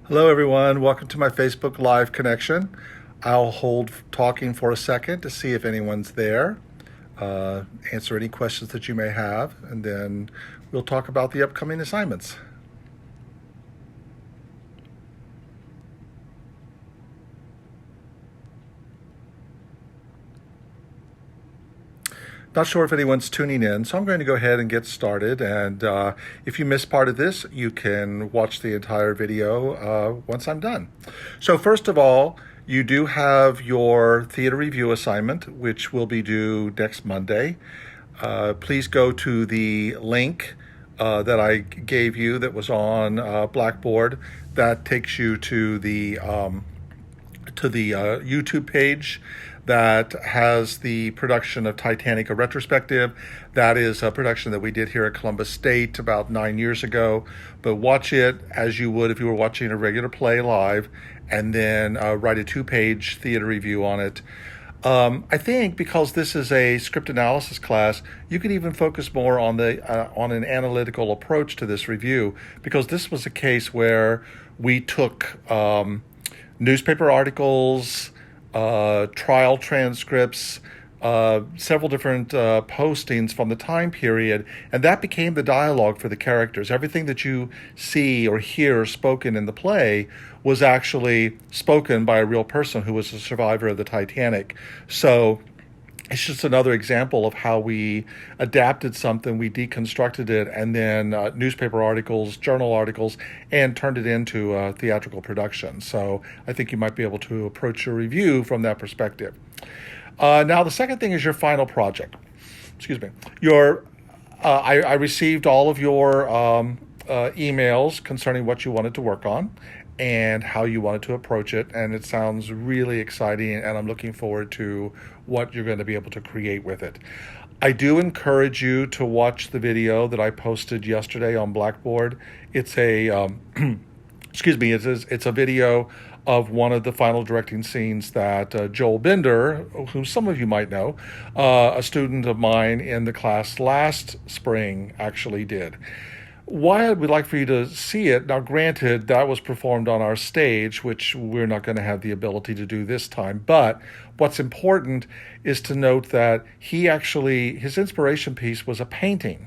Hello, everyone. Welcome to my Facebook Live connection. I'll hold talking for a second to see if anyone's there, answer any questions that you may have, and then we'll talk about the upcoming assignments. Not sure if anyone's tuning in, so I'm going to go ahead and get started. And if you missed part of this, you can watch the entire video once I'm done. So first of all, you do have your theater review assignment, which will be due next Monday. Please go to the link that I gave you that was on Blackboard. That takes you to the YouTube page that has the production of Titanic, a retrospective. That is a production that we did here at Columbus State about 9 years ago. But watch it as you would if you were watching a regular play live, and then write a 2-page theater review on it. I think because this is a script analysis class, you can even focus more on on an analytical approach to this review, because this was a case where we took newspaper articles, trial transcripts, several different postings from the time period, and that became the dialogue for the characters. Everything that you see or hear spoken in the play was actually spoken by a real person who was a survivor of the Titanic. So it's just another example of how we adapted something, we deconstructed it, and then newspaper articles, journal articles, and turned it into a theatrical production. So I think you might be able to approach your review from that perspective. Now, the second thing is your final project. Excuse me. I received all of your emails concerning what you wanted to work on and how you wanted to approach it, and it sounds really exciting, and I'm looking forward to what you're going to be able to create with it. I do encourage you to watch the video that I posted yesterday on Blackboard. It's a excuse me, it's a video of one of the final directing scenes that Joel Bender, whom some of you might know, a student of mine in the class last spring, actually did. Why I would like for you to see it, now granted, that was performed on our stage, which we're not going to have the ability to do this time, but what's important is to note that his inspiration piece was a painting.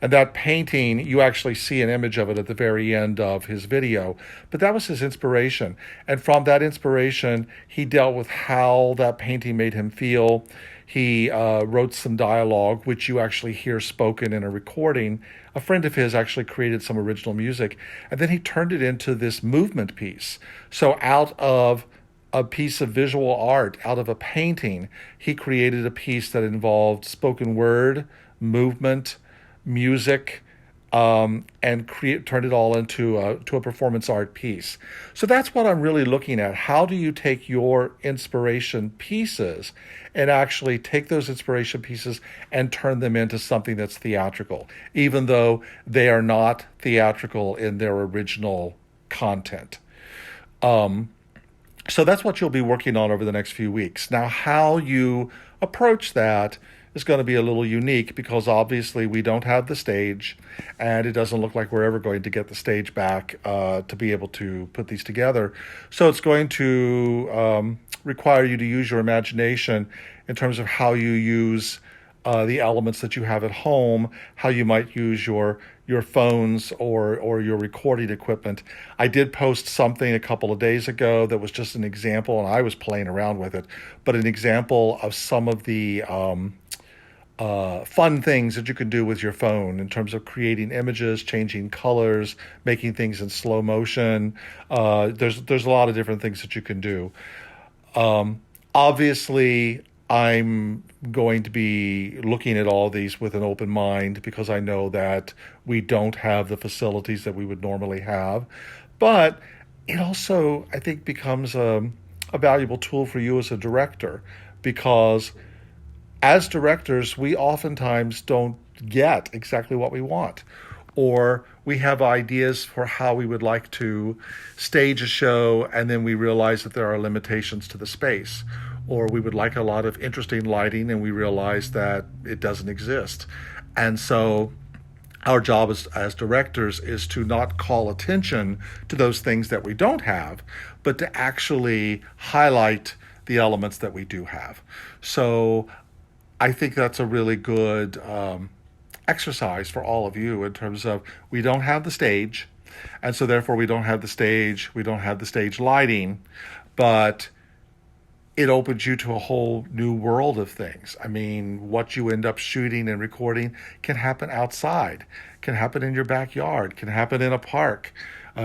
And that painting, you actually see an image of it at the very end of his video. But that was his inspiration. And from that inspiration, he dealt with how that painting made him feel. He wrote some dialogue, which you actually hear spoken in a recording. A friend of his actually created some original music. And then he turned it into this movement piece. So out of a piece of visual art, out of a painting, he created a piece that involved spoken word, movement, music, and turned it all into a performance art piece. So that's what I'm really looking at. How do you take your inspiration pieces and actually take those inspiration pieces and turn them into something that's theatrical, even though they are not theatrical in their original content? So that's what you'll be working on over the next few weeks. Now, how you approach that is going to be a little unique, because obviously we don't have the stage, and it doesn't look like we're ever going to get the stage back to be able to put these together. So it's going to require you to use your imagination in terms of how you use the elements that you have at home, how you might use your phones or your recording equipment. I did post something a couple of days ago that was just an example, and I was playing around with it, but an example of some of the fun things that you can do with your phone in terms of creating images, changing colors, making things in slow motion. There's a lot of different things that you can do. Obviously, I'm going to be looking at all these with an open mind, because I know that we don't have the facilities that we would normally have. But it also, I think, becomes a valuable tool for you as a director, because as directors, we oftentimes don't get exactly what we want, or we have ideas for how we would like to stage a show, and then we realize that there are limitations to the space, or we would like a lot of interesting lighting and we realize that it doesn't exist. And so our job as directors is to not call attention to those things that we don't have, but to actually highlight the elements that we do have. So I think that's a really good exercise for all of you in terms of we don't have the stage, and so therefore we don't have the stage, we don't have the stage lighting, but it opens you to a whole new world of things. I mean, what you end up shooting and recording can happen outside, can happen in your backyard, can happen in a park,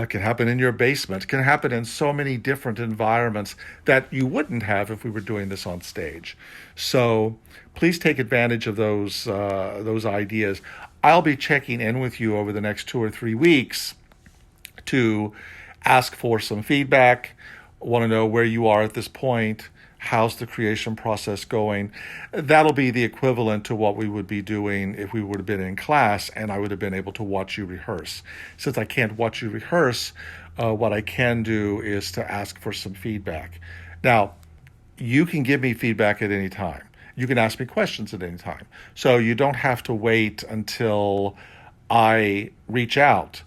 can happen in your basement, can happen in so many different environments that you wouldn't have if we were doing this on stage. So please take advantage of those ideas. I'll be checking in with you over the next 2 or 3 weeks to ask for some feedback. Want to know where you are at this point. How's the creation process going? That'll be the equivalent to what we would be doing if we would have been in class and I would have been able to watch you rehearse. Since I can't watch you rehearse, what I can do is to ask for some feedback. Now, you can give me feedback at any time. You can ask me questions at any time. So you don't have to wait until I reach out.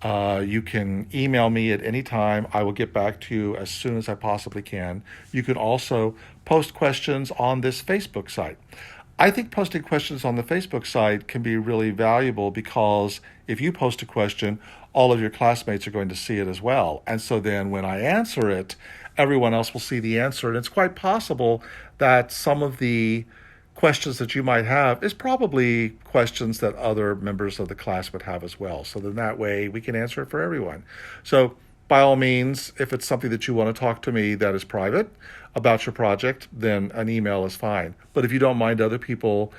You can email me at any time. I will get back to you as soon as I possibly can. You can also post questions on this Facebook site. I think posting questions on the Facebook site can be really valuable because if you post a question, all of your classmates are going to see it as well. And so then when I answer it, everyone else will see the answer. And it's quite possible that some of the questions that you might have is probably questions that other members of the class would have as well. So then that way we can answer it for everyone. So by all means, if it's something that you want to talk to me that is private about your project, then an email is fine. But if you don't mind other people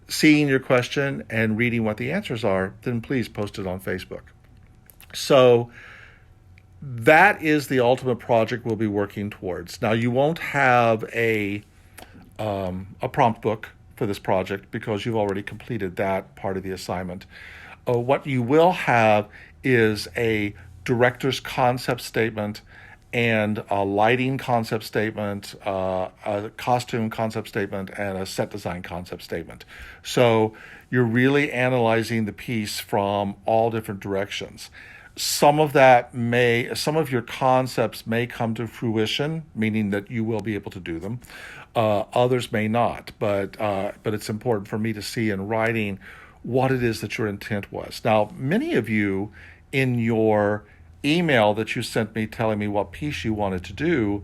seeing your question and reading what the answers are, then please post it on Facebook. So that is the ultimate project we'll be working towards. Now, you won't have a prompt book for this project because you've already completed that part of the assignment. What you will have is a director's concept statement and a lighting concept statement, a costume concept statement, and a set design concept statement. So you're really analyzing the piece from all different directions. Some of your concepts may come to fruition, meaning that you will be able to do them. Others may not, but it's important for me to see in writing what it is that your intent was. Now, many of you in your email that you sent me telling me what piece you wanted to do,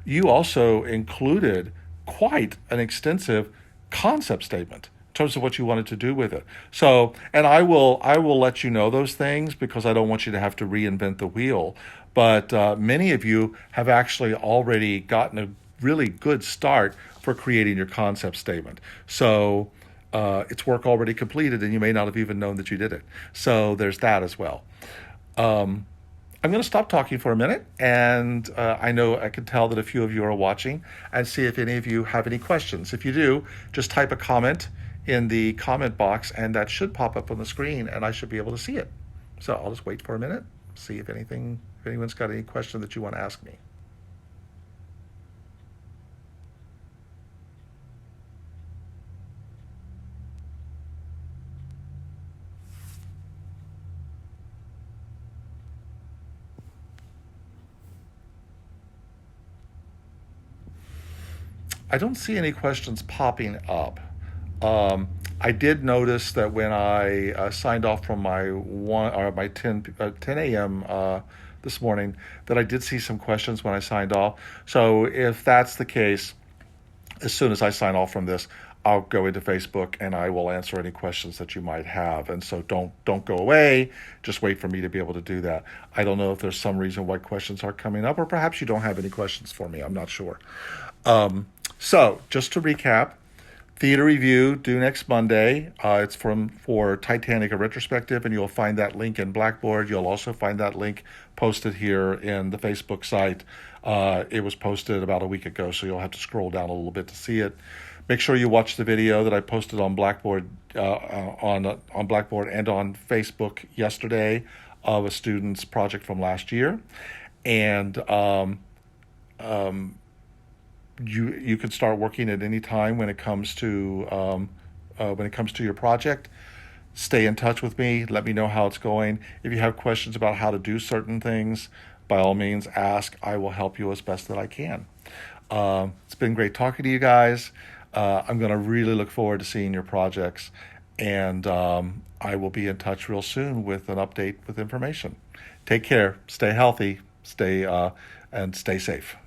you also included quite an extensive concept statement terms of what you wanted to do with it. So, and I will let you know those things because I don't want you to have to reinvent the wheel. But many of you have actually already gotten a really good start for creating your concept statement. So it's work already completed, and you may not have even known that you did it. So there's that as well. I'm going to stop talking for a minute, and I know I can tell that a few of you are watching, and see if any of you have any questions. If you do, just type a comment in the comment box, and that should pop up on the screen, and I should be able to see it. So I'll just wait for a minute, see if anyone's got any question that you want to ask me. I don't see any questions popping up. I did notice that when I signed off from my 10 a.m. This morning, that I did see some questions when I signed off. So if that's the case, as soon as I sign off from this, I'll go into Facebook and I will answer any questions that you might have. And so don't go away. Just wait for me to be able to do that. I don't know if there's some reason why questions are coming up, or perhaps you don't have any questions for me. I'm not sure. So just to recap, theater review due next Monday. It's for Titanic, a retrospective, and you'll find that link in Blackboard. You'll also find that link posted here in the Facebook site. It was posted about a week ago, so you'll have to scroll down a little bit to see it. Make sure you watch the video that I posted on Blackboard, on Blackboard and on Facebook yesterday of a student's project from last year, and you can start working at any time when it comes to your project. stay in touch with me. Let me know how it's going. If you have questions about how to do certain things, by all means, ask. I will help you as best that I can. It's been great talking to you guys. I'm going to really look forward to seeing your projects, and I will be in touch real soon with an update with information. Take care. Stay healthy. And stay safe.